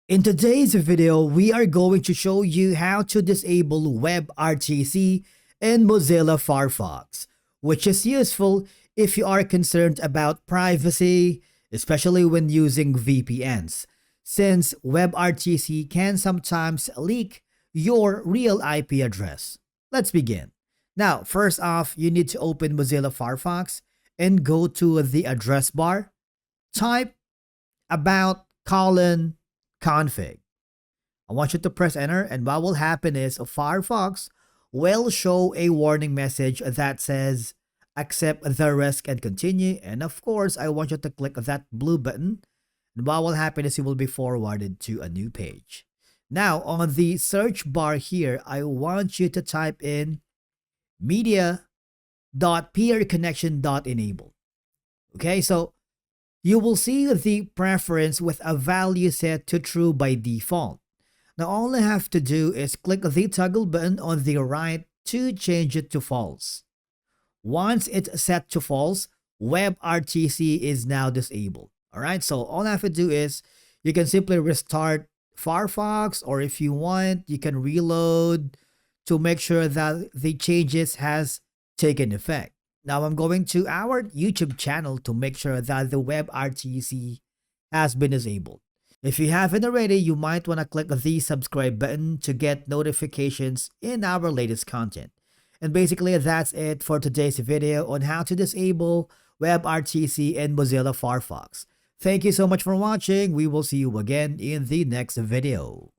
In today's video, we are going to show you how to disable WebRTC in Mozilla Firefox, which is useful if you are concerned about privacy, especially when using VPNs, since WebRTC can sometimes leak your real IP address. Let's begin. Now, first off, you need to open Mozilla Firefox and go to the address bar. Type about:config. I want you to press enter, and what will happen is Firefox will show a warning message that says accept the risk and continue. And of course, I want you to click that blue button, and what will happen is you will be forwarded to a new page. Now, on the search bar here, I want you to type in media.peerconnection.enable. Okay, so you will see the preference with a value set to true by default. Now all I have to do is click the toggle button on the right to change it to false. Once it's set to false, WebRTC is now disabled. Alright, so all I have to do is you can simply restart Firefox, or if you want, you can reload to make sure that the changes has taken effect. Now I'm going to our YouTube channel to make sure that the WebRTC has been disabled. If you haven't already, you might want to click the subscribe button to get notifications in our latest content. And basically that's it for today's video on how to disable WebRTC in Mozilla Firefox. Thank you so much for watching. We will see you again in the next video.